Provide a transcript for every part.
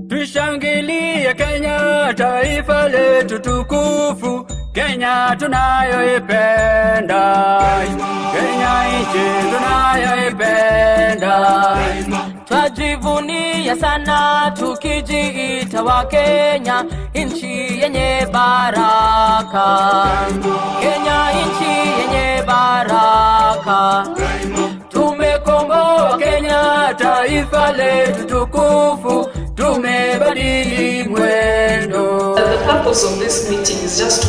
Tushangilie Kenya, taifa letu tukufu, Kenya tunayoipenda, Kenya nchi tunayoipenda. Twajivunia sana tukijiita wa Kenya, nchi yenye baraka, Kenya nchi yenye baraka. Tumekomboa Kenya, taifa letu tukufu, tumebadili mwendo. The purpose of this meeting is just to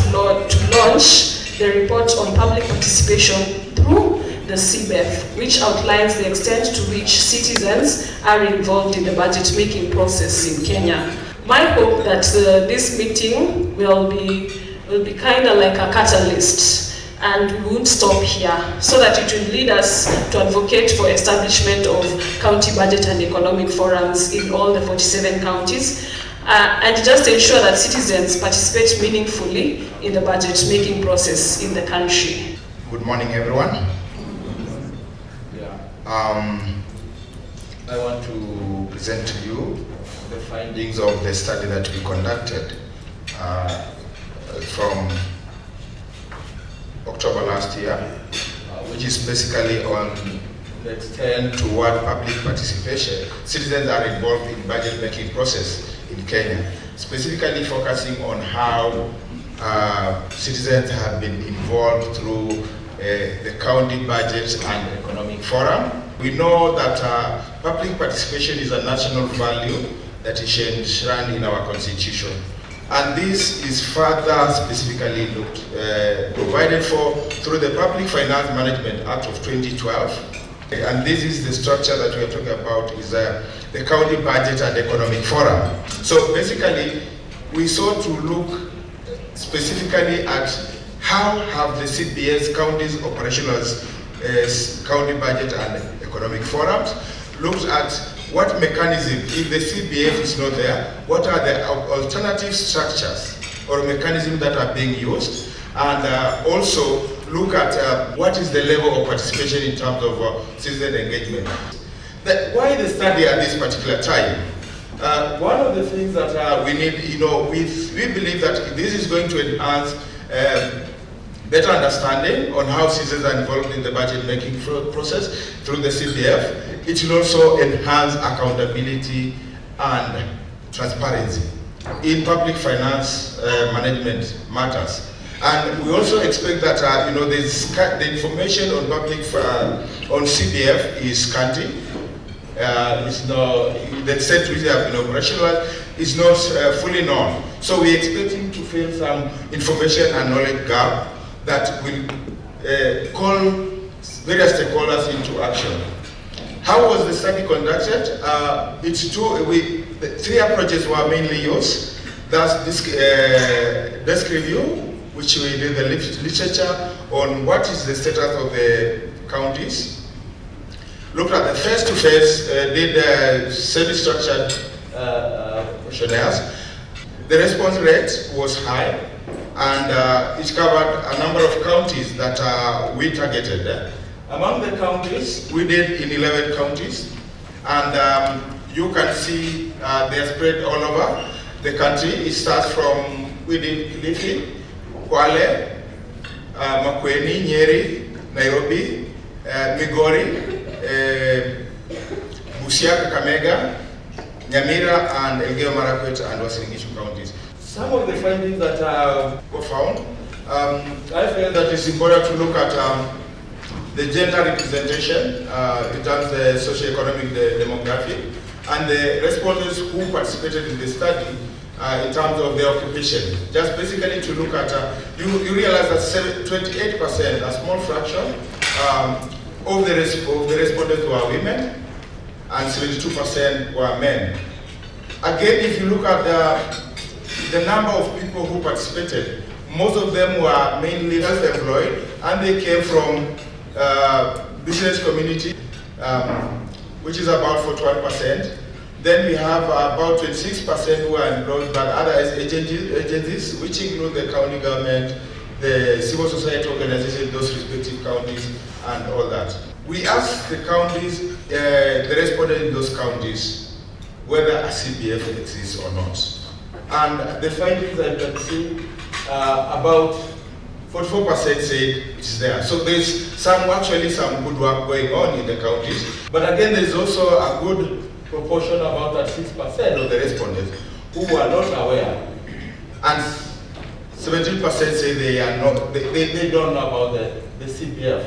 launch the report on public participation through the CBEF, which outlines the extent to which citizens are involved in the budget-making process in Kenya. My hope that this meeting will be kind of like a catalyst, and we won't stop here, so that it will lead us to advocate for establishment of county budget and economic forums in all the 47 counties, and just ensure that citizens participate meaningfully in the budget-making process in the country. Good morning, everyone. I want to present to you the findings of the study that we conducted from October last year, which is basically on the extent to what public participation citizens are involved in budget making process in Kenya, specifically focusing on how citizens have been involved through the county budget and economic forum. We know that public participation is a national value that is enshrined in our constitution. And this is further specifically provided for through the Public Finance Management Act of 2012. And this is the structure that we are talking about, is the County Budget and Economic Forum. So basically, we sought to look specifically at how have the CBS counties operational county budget and economic forums looked at what mechanism, if the CBEF is not there, what are the alternative structures or mechanisms that are being used, and also look at what is the level of participation in terms of citizen engagement. Why the study at this particular time? One of the things that we need, we believe that this is going to enhance better understanding on how citizens are involved in the budget making process through the CBEF. It will also enhance accountability and transparency in public finance management matters. And we also expect that the information on on CBEF is scanty. The extent to which they have been operationalized is not fully known. So we're expecting to fill some information and knowledge gap that will call various stakeholders into action. How was the study conducted? Three approaches were mainly used. That's desk review, which we did the literature on what is the status of the counties. Looked at the face-to-face, did semi-structured questionnaires. The response rate was high, and it covered a number of counties that we targeted. Among the counties, we did in 11 counties, and you can see they are spread all over the country. It starts from, we did Kilifi, Kwale, Makueni, Nyeri, Nairobi, Migori, Busia, Kakamega, Nyamira, and Elgeyo Marakwet and Uasin Gishu counties. Some of the findings that were found, I feel that it's important to look at the gender representation in terms of the socio-economic demographic, and the respondents who participated in the study in terms of their occupation. Just basically to look at, you realize that 28%, a small fraction, of the respondents were women, and 72% were men. Again, if you look at the number of people who participated, most of them were mainly self-employed, and they came from business community, which is about 41%. Then we have about 26% who are employed by other agencies, which include the county government, the civil society organizations, those respective counties, and all that. We asked the counties, the respondents in those counties, whether a CBEF exists or not. And the findings I can see, about 44% said it is there. So there's actually some good work going on in the counties. But again, there's also a good proportion, about that 6% of the respondents who are not aware. And 17% say they are not, they don't know about the CBEF,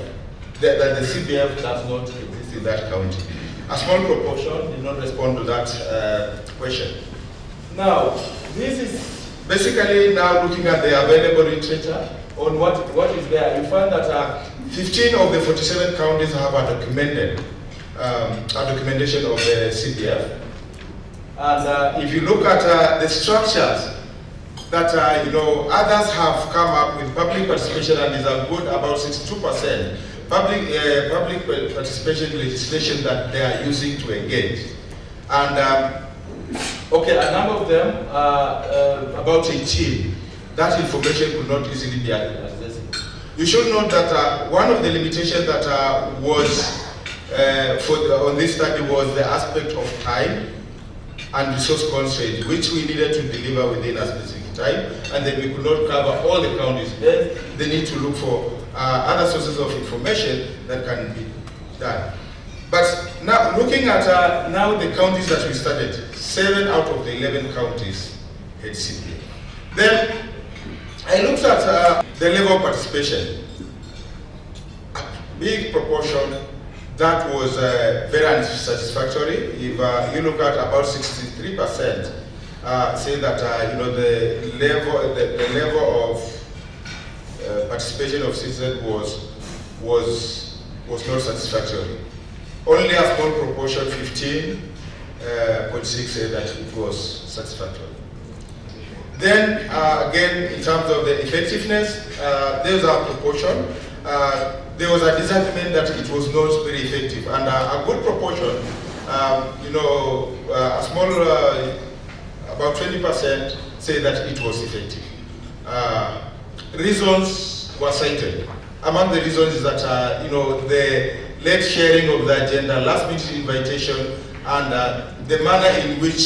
that the CBEF does not exist in that county. A small proportion did not respond to that question. Now, this is basically now looking at the available literature on what is there. You find that 15 of the 47 counties have a documentation of the CBEF. And if you look at the structures that others have come up with public participation, and is a good about 62% public participation legislation that they are using to engage. And okay, a number of them, about 18, that information could not easily be accessed. You should note that one of the limitations that was on this study was the aspect of time and resource constraint, which we needed to deliver within a specific time, and then we could not cover all the counties. Then they need to look for other sources of information that can be done. But now, looking at now the counties that we studied, 7 out of the 11 counties had CBEF. Then I looked at the level of participation. A big proportion that was very unsatisfactory. If you look at about 63% say that the level of participation of citizens was not satisfactory. Only a small proportion, 15.6, said that it was satisfactory. Then again, in terms of the effectiveness, there's a proportion. There was a disagreement that it was not very effective, and a good proportion, a small, about 20% say that it was effective. Reasons were cited. Among the reasons is that the late sharing of the agenda, last minute invitation, and the manner in which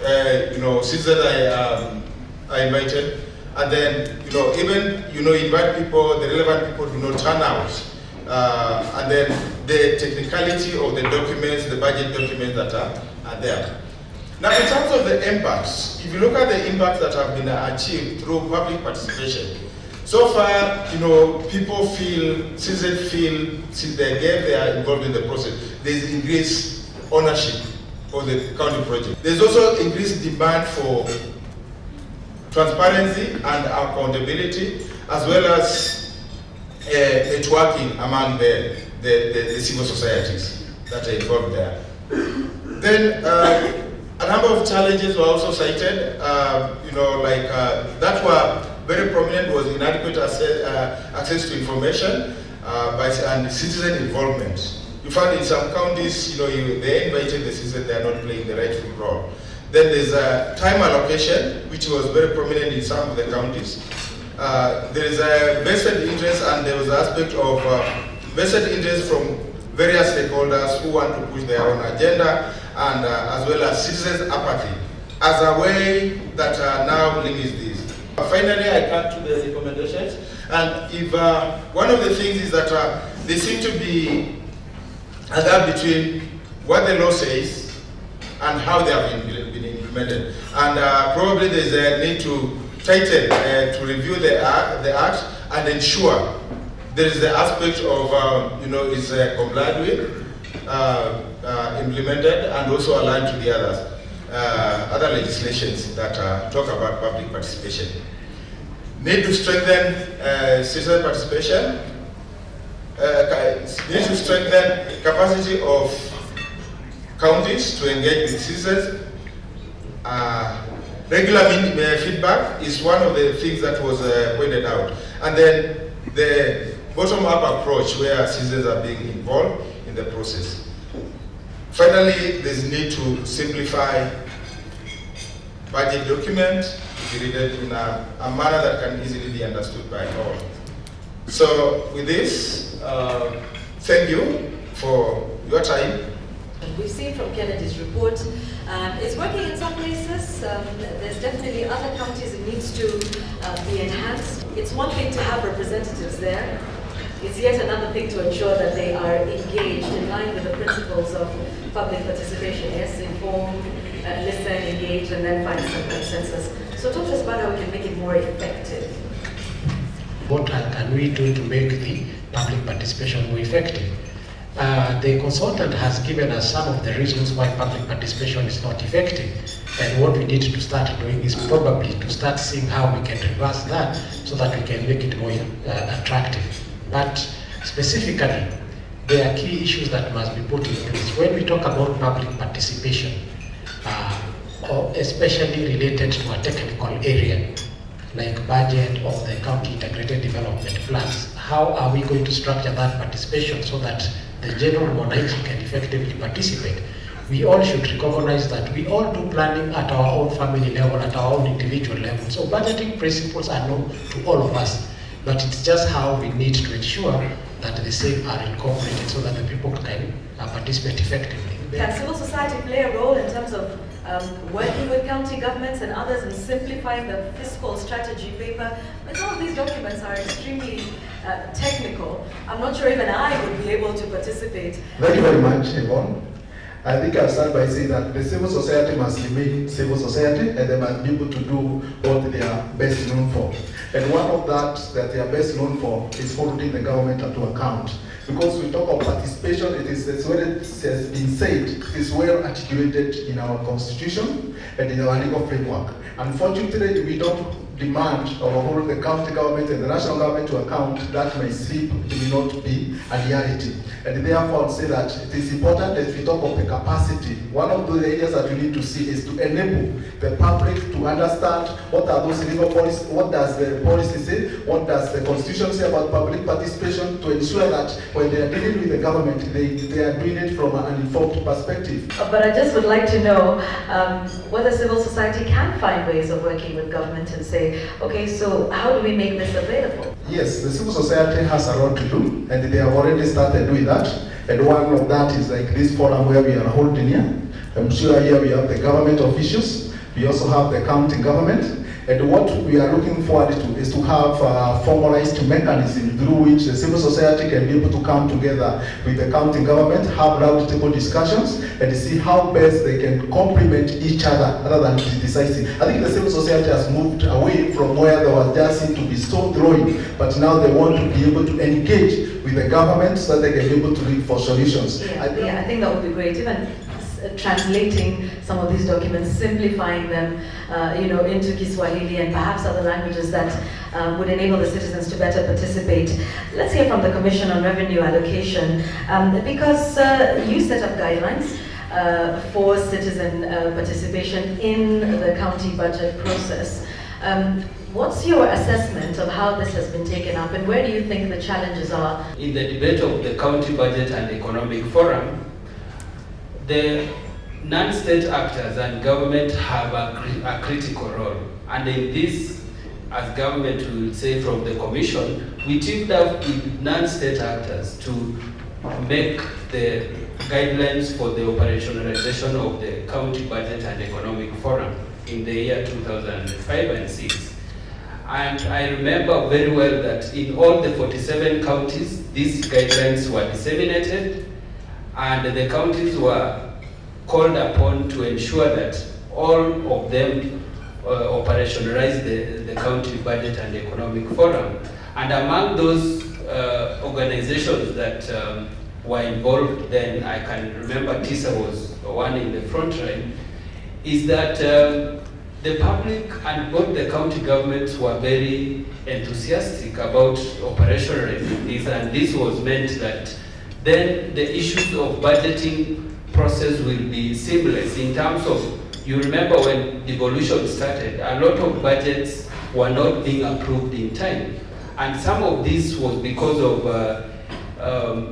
citizens are invited. And then, even, invite people, the relevant people do not turn out. And then the technicality of the documents, the budget documents that are there. Now, in terms of the impacts, if you look at the impacts that have been achieved through public participation, so far, citizens feel, since they are involved in the process, there's increased ownership of the county project. There's also increased demand for transparency and accountability, as well as networking among the civil societies that are involved there. Then a number of challenges were also cited, that were very prominent was inadequate access to information and citizen involvement. You find in some counties, they invited the citizens, they are not playing the rightful role. Then there's a time allocation, which was very prominent in some of the counties. There is a vested interest, and there was an aspect of vested interest from various stakeholders who want to push their own agenda, and as well as citizens' apathy, as a way that now limits this. Finally, I come to the recommendations, and if one of the things is that there seem to be a gap between what the law says and how they have been implemented, and probably there's a need to tighten, to review the act and ensure there is the aspect of is complied with, implemented, and also aligned to the other legislations that talk about public participation. Need to strengthen citizen participation. Need to strengthen capacity of counties to engage with citizens. Regular feedback is one of the things that was pointed out. And then the bottom-up approach where citizens are being involved in the process. Finally, there's a need to simplify budget documents, be read in a manner that can easily be understood by all. So with this, thank you for your time. We've seen from Kennedy's report, it's working in some places. There's definitely other counties it needs to be enhanced. It's one thing to have representatives there. It's yet another thing to ensure that they are engaged in line with the principles of public participation. Yes, inform, listen, engage, and then find some consensus. So talk to us about how we can make it more effective. What can we do to make the public participation more effective? The consultant has given us some of the reasons why public participation is not effective, and what we need to start doing is probably to start seeing how we can reverse that so that we can make it more attractive. But specifically, there are key issues that must be put in place. When we talk about public participation, especially related to a technical area, like budget of the county integrated development plans, how are we going to structure that participation so that the general monarchy can effectively participate? We all should recognize that we all do planning at our own family level, at our own individual level. So budgeting principles are known to all of us, but it's just how we need to ensure that the same are incorporated so that the people can participate effectively. Can civil society play a role in terms of working with county governments and others in simplifying the fiscal strategy paper? But some of these documents are extremely technical. I'm not sure even I would be able to participate. Thank you very much, Yvonne. I think I'll start by saying that the civil society must remain civil society, and they must be able to do what they are best known for. And one of that they are best known for is holding the government to account. Because we talk of participation, it's where it has been said, it is well articulated in our constitution and in our legal framework. Unfortunately, we don't demand or hold the county government and the national government to account. That may not be a reality. And therefore, I'll say that it is important that we talk of the capacity. One of the areas that we need to see is to enable the public to understand what are those legal policies, what does the policy say, what does the constitution say about public participation, to ensure that when they are dealing with the government, they are doing it from an informed perspective. But I just would like to know whether civil society can find ways of working with government and say, okay, so how do we make this available? Yes, the civil society has a lot to do, and they have already started doing that. And one of that is like this forum where we are holding here. I'm sure here we have the government officials, we also have the county government. And what we are looking forward to is to have a formalized mechanism through which the civil society can be able to come together with the county government, have roundtable discussions, and see how best they can complement each other rather than criticizing. I think the civil society has moved away from where there was just seemed to be stone throwing, but now they want to be able to engage with the government so that they can be able to look for solutions. I think that would be great. Even translating some of these documents, simplifying them, into Kiswahili and perhaps other languages that would enable the citizens to better participate. Let's hear from the Commission on Revenue Allocation, because you set up guidelines for citizen participation in the county budget process. What's your assessment of how this has been taken up, and where do you think the challenges are? In the debate of the County Budget and Economic Forum, the non-state actors and government have a critical role. And in this, as government will say from the Commission, we teamed up with non-state actors to make the guidelines for the operationalization of the County Budget and Economic Forum in the year 2005 and 6. And I remember very well that in all the 47 counties, these guidelines were disseminated, and the counties were called upon to ensure that all of them operationalize the County Budget and Economic Forum. And among those organizations that were involved then, I can remember TISA was one in the front line, is that the public and both the county governments were very enthusiastic about operationalizing this, and this was meant that then the issues of budgeting process will be seamless in terms of, you remember when devolution started, a lot of budgets were not being approved in time. And some of this was because of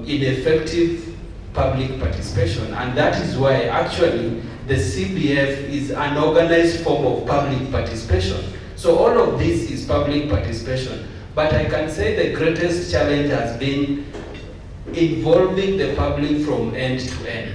ineffective public participation. And that is why actually the CBEF is an organized form of public participation. So all of this is public participation. But I can say the greatest challenge has been involving the public from end to end.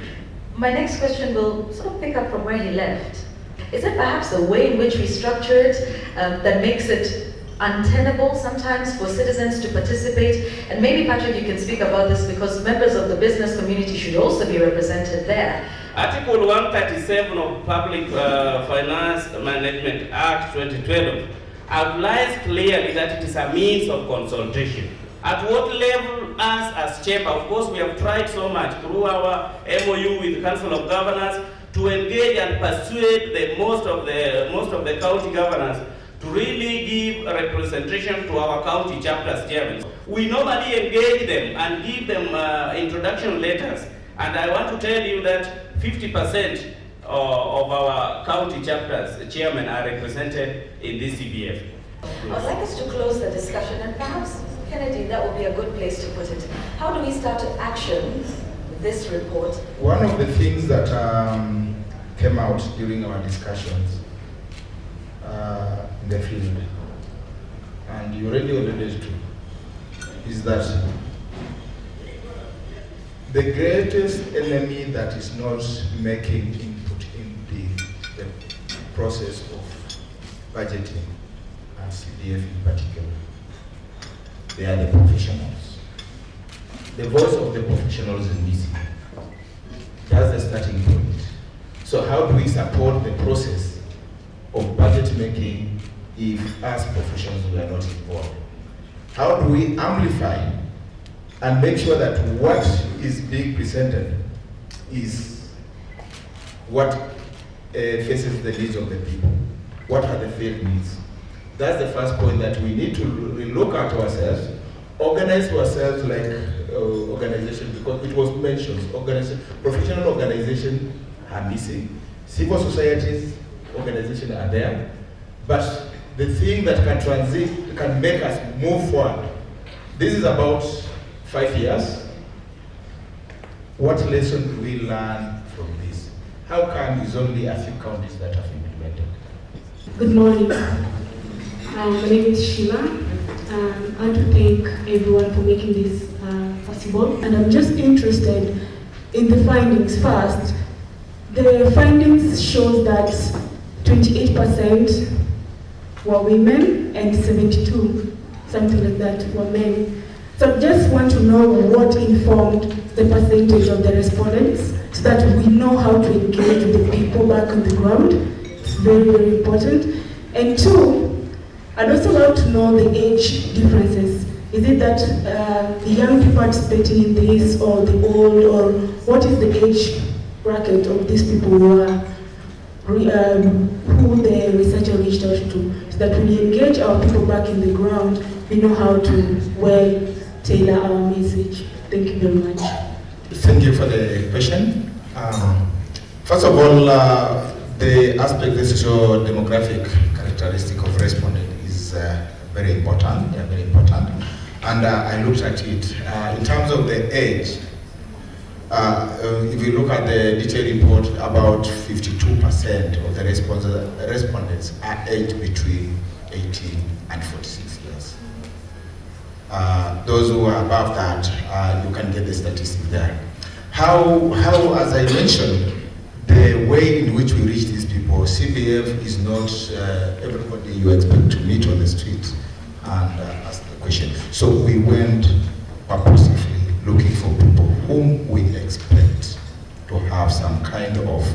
My next question will sort of pick up from where he left. Is it perhaps the way in which we structure it that makes it untenable sometimes for citizens to participate? And maybe, Patrick, you can speak about this because members of the business community should also be represented there. Article 137 of Public Finance Management Act 2012 outlines clearly that it is a means of consultation. At what level, us as chamber, of course, we have tried so much through our MOU with the Council of Governors to engage and persuade most of the county governors to really give a representation to our county chapters chairmen. We normally engage them and give them introduction letters. And I want to tell you that 50% of our county chapters chairmen are represented in this CBEF. I'd like us to close the discussion, and perhaps, Kennedy, that would be a good place to put it. How do we start to action this report? One of the things that came out during our discussions in the field, and you already alluded to, is that the greatest enemy that is not making input in the process of budgeting, and CBEF in particular, they are the professionals. The voice of the professionals is missing. That's the starting point. So how do we support the process of budget making if as professionals we are not involved? How do we amplify and make sure that what is being presented is what faces the needs of the people? What are the felt needs? That's the first point, that we need to look at ourselves, organize ourselves like organization, because it was mentioned, professional organizations are missing. Civil societies organizations are there, but the thing that can make us move forward, this is about 5 years. What lesson do we learn from this? How come it's only a few counties that have implemented? Good morning. My name is Sheila. I want to thank everyone for making this possible. And I'm just interested in the findings first. The findings shows that 28% were women and 72, something like that, were men. So I just want to know what informed the percentage of the respondents so that we know how to engage with the people back on the ground. It's very, very important. And two, I'd also like to know the age differences. Is it that the young people participating in this, or the old, or what is the age bracket of these people who the researcher reached out to, so that when we engage our people back in the ground, we know how to tailor our message. Thank you very much. Thank you for the question. First of all, the aspect, the socio-demographic characteristic of respondent is very important. They are very important, and I looked at it in terms of the age. If you look at the detailed report, about 52% of the respondents are aged between 18 and 46 years. Those who are above that, you can get the statistics there. How, as I mentioned, the way in which we reach these people, CBEF is not everybody you expect to meet on the street and ask the question. So we went purposefully looking for people whom we expect to have some kind of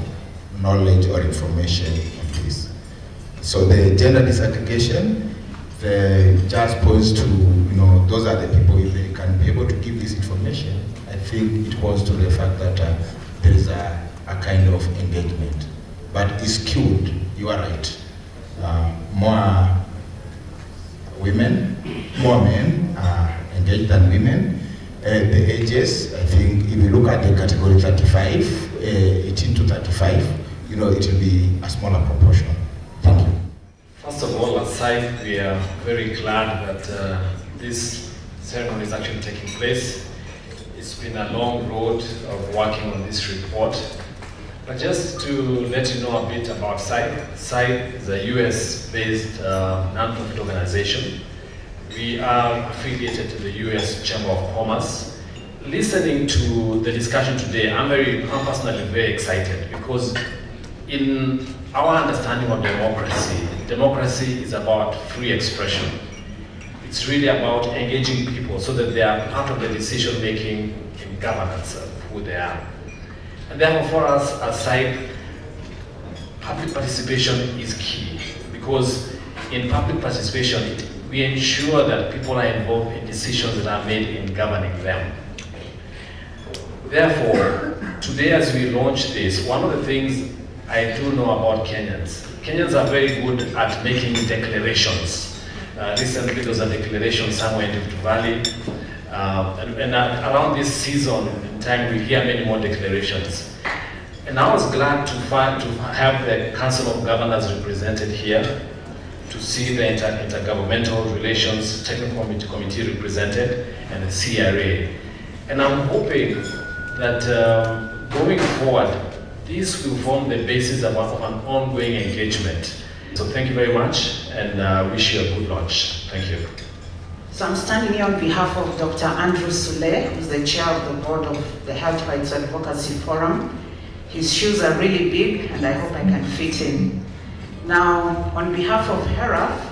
knowledge or information on this. So the gender disaggregation, just posed to, those are the people, if they can be able to give this information, I think it was to the fact that there is a kind of engagement. But it's skewed, you are right. More women, more men are engaged than women. The ages, I think, if you look at the category 35, 18 to 35, it will be a smaller proportion. Thank you. First of all, at SIFE, we are very glad that this ceremony is actually taking place. It's been a long road of working on this report, But just to let you know a bit about CBEF. CBEF is a US-based non-profit organization. We are affiliated to the US Chamber of Commerce. Listening to the discussion today, I'm personally very excited because in our understanding of democracy, democracy is about free expression. It's really about engaging people so that they are part of the decision-making in governance of who they are. And therefore, for us as CBEF, public participation is key because in public participation, we ensure that people are involved in decisions that are made in governing them. Therefore, today as we launch this, one of the things I do know about Kenyans are very good at making declarations. Recently there was a declaration somewhere in Rift Valley, and around this season in time we hear many more declarations. And I was glad to have the Council of Governors represented here, to see the Intergovernmental Relations Technical Committee represented, and the CRA. And I'm hoping that going forward, this will form the basis of an ongoing engagement. So thank you very much, and wish you a good launch. Thank you. So I'm standing here on behalf of Dr. Andrew Sule, who's the chair of the board of the Health Rights Advocacy Forum. His shoes are really big, and I hope I can fit in. Now, on behalf of HERAF,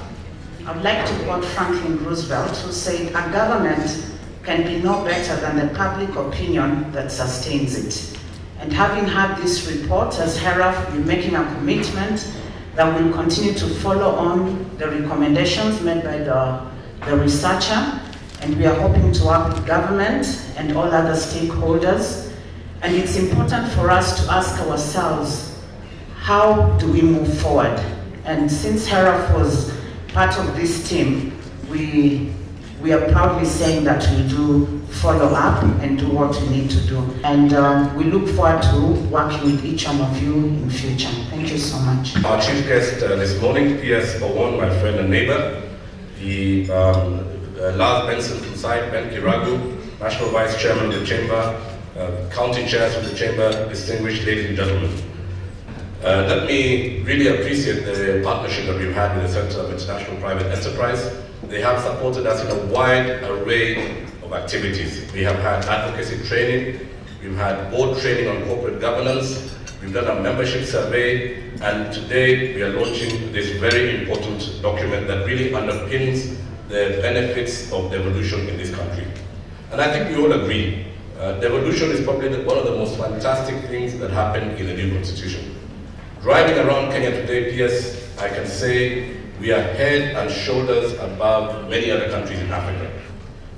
I'd like to quote Franklin Roosevelt, who said, "A government can be no better than the public opinion that sustains it." And having had this report, as HERAF, we're making a commitment that we'll continue to follow on the recommendations made by the researcher, and we are hoping to work with government and all other stakeholders. And it's important for us to ask ourselves, how do we move forward? And since HERAF was part of this team, we are proudly saying that we do follow up and do what we need to do. And we look forward to working with each one of you in future. Thank you so much. Our chief guest this morning, P.S. Owon, my friend and neighbor, the Lars Benson from CBEF, Ben Kiragu, National Vice Chairman of the Chamber, County Chairs of the Chamber, distinguished ladies and gentlemen. Let me really appreciate the partnership that we've had with the Center of International Private Enterprise. They have supported us in a wide array of activities. We have had advocacy training, we've had board training on corporate governance, we've done a membership survey, and today we are launching this very important document that really underpins the benefits of devolution in this country. And I think we all agree, devolution is probably one of the most fantastic things that happened in the new constitution. Driving around Kenya today, PS, I can say we are head and shoulders above many other countries in Africa.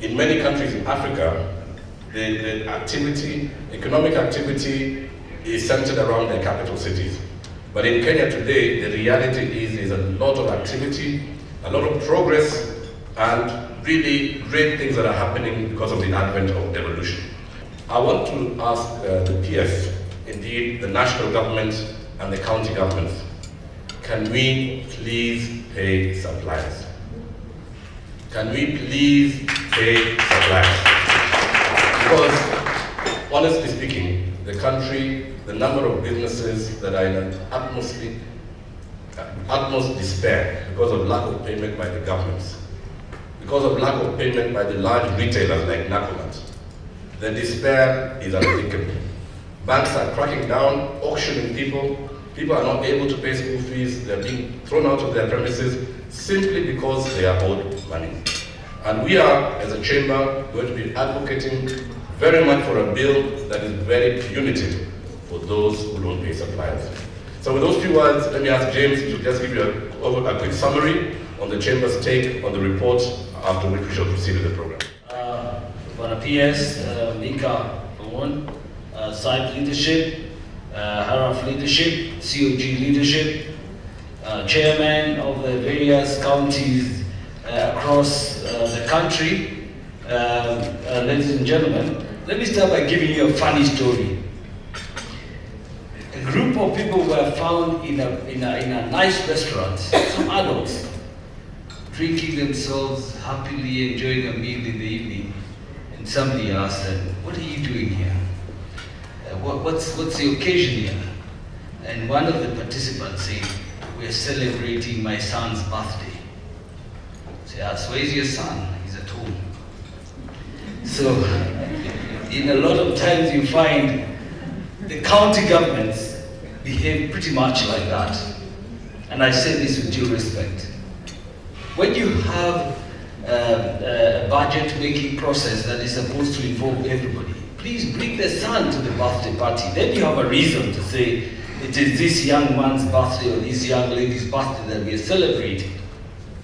In many countries in Africa, the activity, economic activity is centered around their capital cities. But in Kenya today, the reality is there's a lot of activity, a lot of progress, and really great things that are happening because of the advent of devolution. I want to ask the PS, indeed the national government and the county governments, can we please pay suppliers? Can we please pay suppliers? Because, honestly speaking, the country, the number of businesses that are in utmost despair because of lack of payment by the governments, because of lack of payment by the large retailers like Nakumatt, the despair is unthinkable. Banks are cracking down, auctioning people. People are not able to pay school fees. They're being thrown out of their premises simply because they are owed money. And we are, as a chamber, going to be advocating very much for a bill that is very punitive for those who don't pay suppliers. So with those few words, let me ask James to just give you a quick summary on the chamber's take on the report, after which we shall proceed with the program. For PS, Mika Owon, CBEF leadership, HERAF leadership, COG leadership, chairman of the various counties across the country. Ladies and gentlemen, let me start by giving you a funny story. A group of people were found in a nice restaurant, some adults, drinking themselves, happily enjoying a meal in the evening, and somebody asked them, "What are you doing here? What's the occasion here?" and one of the participants said, "We're celebrating my son's birthday." I said, "So where's your son?" "He's at home." So, in a lot of times you find the county governments behave pretty much like that. And I say this with due respect. When you have a budget-making process that is supposed to involve everybody, please bring the son to the birthday party. Then you have a reason to say, it is this young man's birthday or this young lady's birthday that we are celebrating.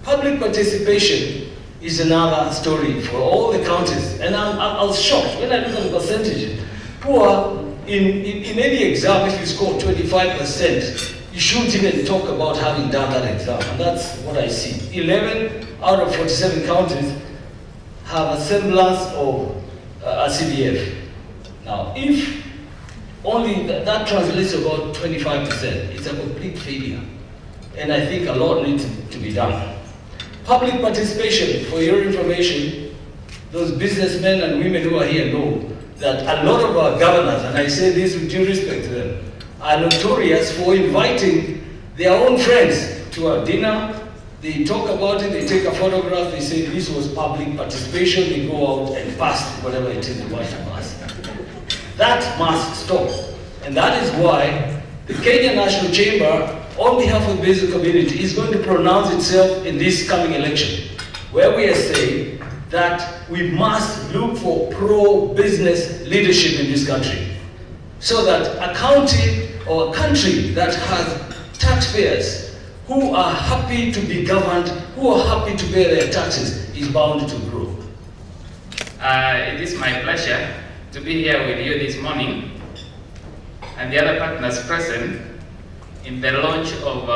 Public participation is another story for all the counties. And I was shocked when I look at the percentages. Poor, in any exam, if you score 25%, you shouldn't even talk about having done that exam. And that's what I see. 11 out of 47 counties have a semblance of a CBEF. Now, if only that translates to about 25%, it's a complete failure. And I think a lot needs to be done. Public participation, for your information, those businessmen and women who are here know that a lot of our governors, and I say this with due respect to them, are notorious for inviting their own friends to a dinner. They talk about it, they take a photograph, they say this was public participation, they go out and pass whatever it is they want to pass. That must stop. And that is why the Kenya National Chamber, on behalf of the basic community, is going to pronounce itself in this coming election, where we are saying that we must look for pro-business leadership in this country, so that a county or a country that has taxpayers who are happy to be governed, who are happy to pay their taxes, is bound to grow. It is my pleasure to be here with you this morning and the other partners present in the launch of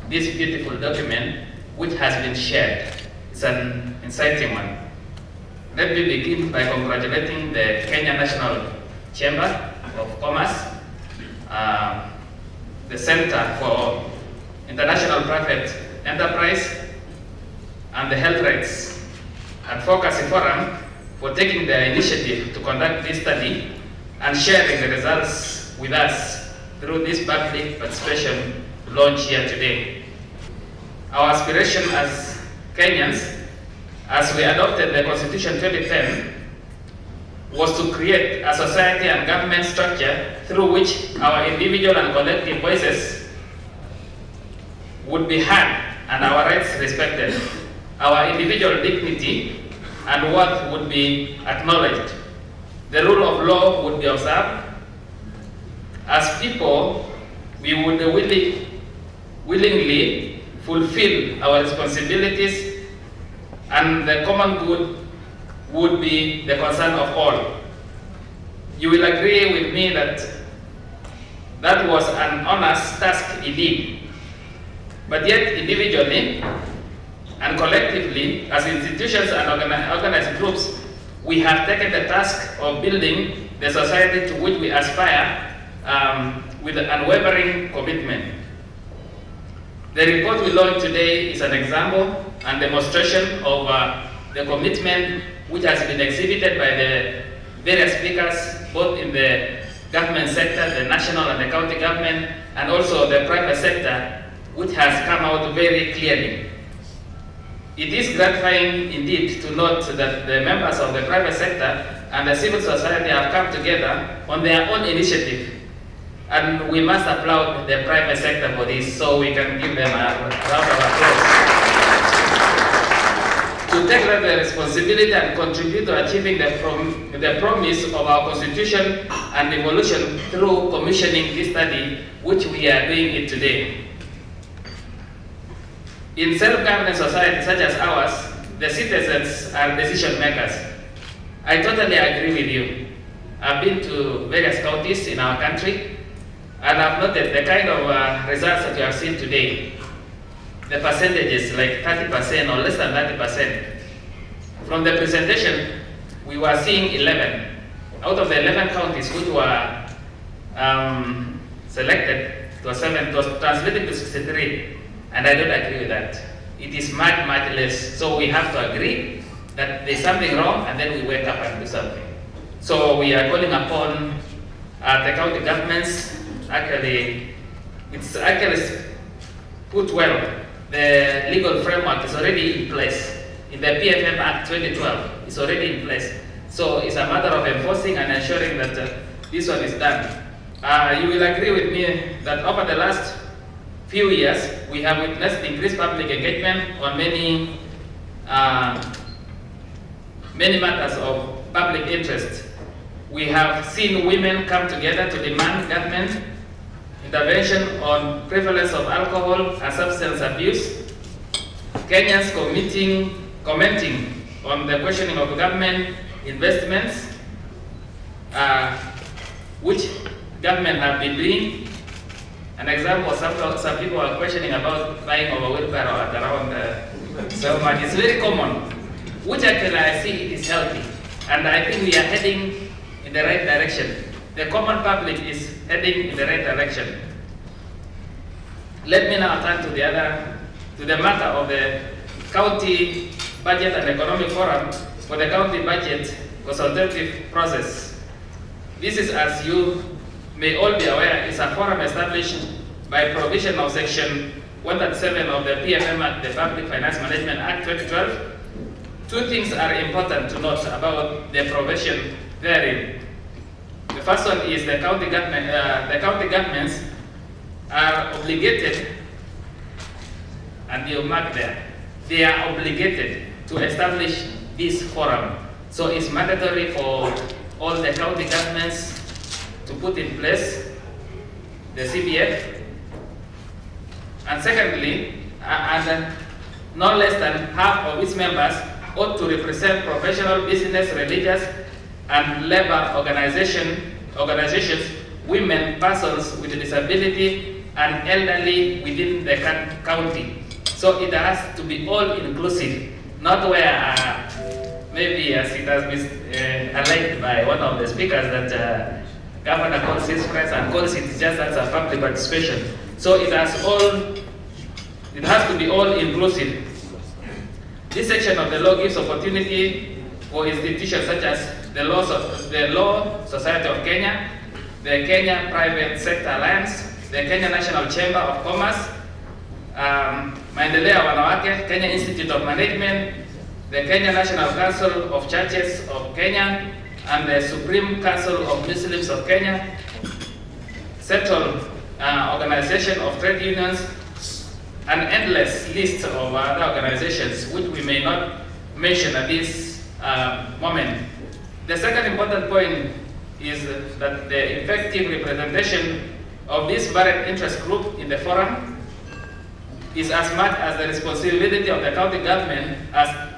this beautiful document which has been shared. It's an exciting one. Let me begin by congratulating the Kenya National Chamber of Commerce, the Center for International Private Enterprise, and the Health Rights Advocacy Forum for taking the initiative to conduct this study and sharing the results with us through this public participation launch here today. Our aspiration as Kenyans, as we adopted the Constitution 2010, was to create a society and government structure through which our individual and collective voices would be heard and our rights respected. Our individual dignity and worth would be acknowledged. The rule of law would be observed. As people, we would willingly fulfill our responsibilities, and the common good would be the concern of all. You will agree with me that that was an honest task indeed. But yet, individually and collectively, as institutions and organized groups, we have taken the task of building the society to which we aspire with an unwavering commitment. The report we launched today is an example and demonstration of the commitment which has been exhibited by the various speakers, both in the government sector, the national and the county government, and also the private sector, which has come out very clearly. It is gratifying indeed to note that the members of the private sector and the civil society have come together on their own initiative, and we must applaud the private sector for this, so we can give them a round of applause. To take that the responsibility and contribute to achieving the promise of our Constitution and evolution through commissioning this study, which we are doing it today. In self-governed societies such as ours, the citizens are decision makers. I totally agree with you. I've been to various counties in our country, and I've noted the kind of results that you have seen today. The percentages, like 30% or less than 30%. From the presentation, we were seeing 11. Out of the 11 counties which were selected, it was translated to 63. And I don't agree with that. It is much, much less. So we have to agree that there's something wrong, and then we wake up and do something. So we are calling upon the county governments, actually it's actually put well. The legal framework is already in place. In the PFM Act 2012, it's already in place. So it's a matter of enforcing and ensuring that this one is done. You will agree with me that over the last few years, we have witnessed increased public engagement on many matters of public interest. We have seen women come together to demand government intervention on prevalence of alcohol and substance abuse. Kenyans commenting on the questioning of government investments, which government have been doing. An example, some people are questioning about buying of a wheelbarrow at around so much. It's very common, which actually I see it is healthy. And I think we are heading in the right direction. The common public is heading in the right direction. Let me now turn to the matter of the County Budget and Economic Forum for the County Budget Consultative Process. This is, as you may all be aware, is a forum established by provision of Section 137 of the PFM Act, the Public Finance Management Act 2012. Two things are important to note about the provision therein. The first one is the county governments are obligated, and you mark there, they are obligated to establish this forum. So it's mandatory for all the county governments to put in place the CBEF. And secondly, and no less than half of its members ought to represent professional, business, religious, and labor organizations, women, persons with a disability, and elderly within the county. So it has to be all inclusive, not where maybe as it has been alleged by one of the speakers that governor calls his friends and calls it just as a public participation. So it has to be all inclusive. This section of the law gives opportunity for institutions such as the Law Society of Kenya, the Kenya Private Sector Alliance, the Kenya National Chamber of Commerce, Maendeleo ya Wanawake, Kenya Institute of Management, the Kenya National Council of Churches of Kenya, and the Supreme Council of Muslims of Kenya, Central Organization of Trade Unions, an endless list of other organizations which we may not mention at this moment. The second important point is that the effective representation of this varied interest group in the forum is as much as the responsibility of the county government as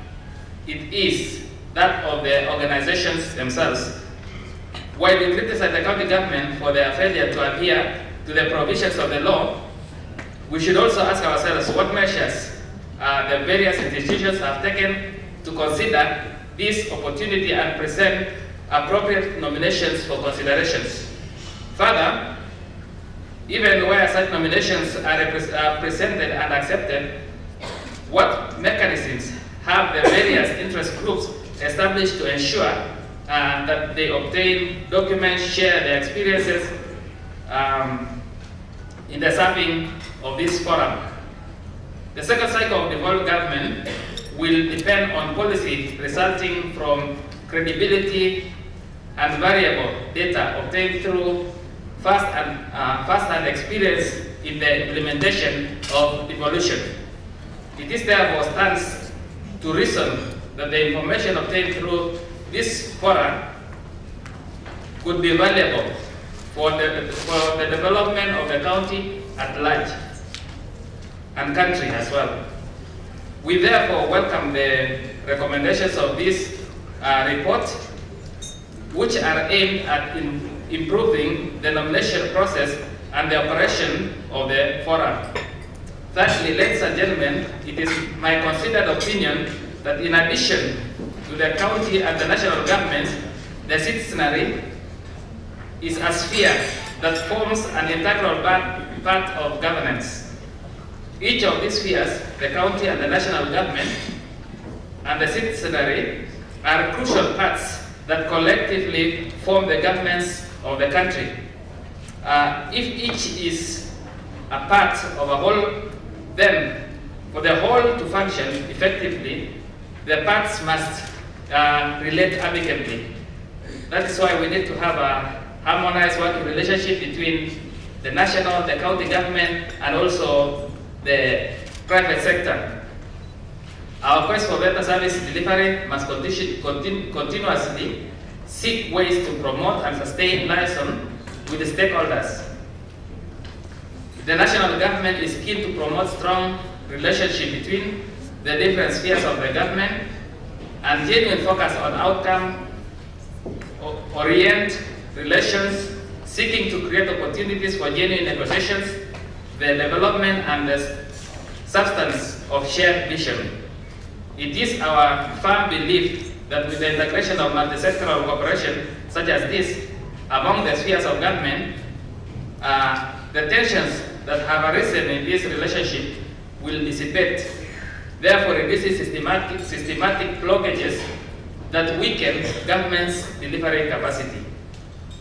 it is that of the organizations themselves. While we criticize the county government for their failure to adhere to the provisions of the law, we should also ask ourselves what measures the various institutions have taken to consider this opportunity and present appropriate nominations for considerations. Further, even where such nominations are presented and accepted, what mechanisms have the various interest groups established to ensure that they obtain documents, share their experiences in the serving of this forum? The second cycle of devolved government will depend on policy resulting from credibility and variable data obtained through first-hand experience in the implementation of devolution. It is therefore stands to reason that the information obtained through this forum could be valuable for the development of the county at large and country as well. We therefore welcome the recommendations of this report, which are aimed at improving the nomination process and the operation of the forum. Thirdly, ladies and gentlemen, it is my considered opinion that in addition to the county and the national governments, the citizenry is a sphere that forms an integral part of governance. Each of these spheres, the county and the national government and the citizenry, are crucial parts that collectively form the governments of the country. If each is a part of a whole, then for the whole to function effectively, the parts must relate amicably. That is why we need to have a harmonized working relationship between the national, the county government, and also the private sector. Our quest for better service delivery must continuously seek ways to promote and sustain liaison with the stakeholders. The national government is keen to promote strong relationship between the different spheres of the government and genuine focus on outcome-oriented relations, seeking to create opportunities for genuine negotiations, the development and the substance of shared vision. It is our firm belief that with the integration of multi-sectoral cooperation such as this among the spheres of government, the tensions that have arisen in this relationship will dissipate, therefore reducing systematic blockages that weaken government's delivery capacity.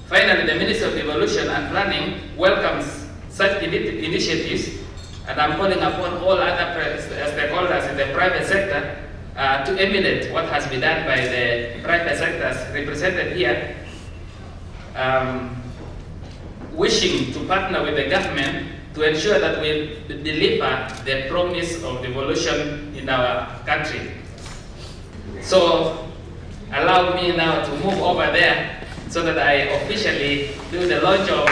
Finally, the Ministry of Devolution and Planning welcomes such initiatives, and I'm calling upon all other stakeholders in the private sector to emulate what has been done by the private sectors represented here, wishing to partner with the government to ensure that we deliver the promise of devolution in our country. So allow me now to move over there so that I officially do the launch of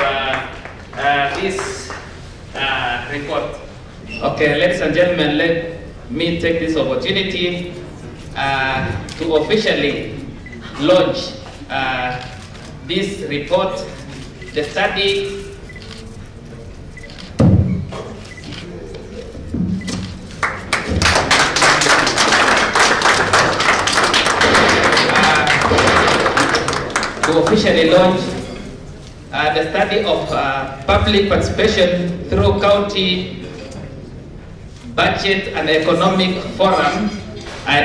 this report. Okay, ladies and gentlemen, let me take this opportunity to officially launch this report, the study the study of public participation through county budget and economic forum. I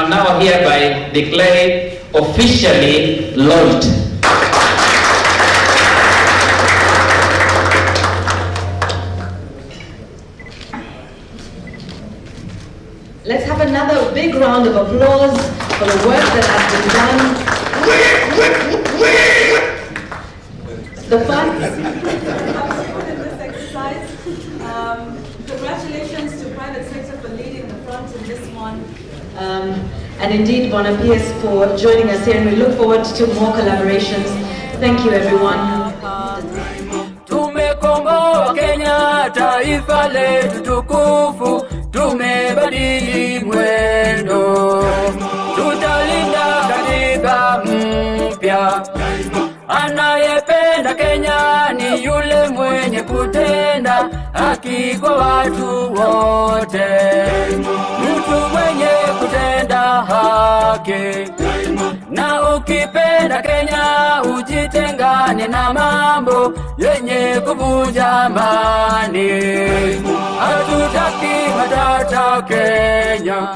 now hereby declare officially launched. Let's have another big round of applause for the work that has been done. The funds in this exercise. Congratulations to private sector for leading the front in this one. And indeed, Bwana PS for joining us here, and we look forward to more collaborations. Thank you, everyone. Tumekomboa Kenya, taifa letu tukufu, tumebadili mwendo, tutalinda katiba mpya. Anayependa Kenya ni yule mwenye kutenda haki kwa watu wote, mtu mwenye kutenda haki. Na ukipenda Kenya ujitengane na mambo yenye kuvunja amani. Hatutaki matata Kenya.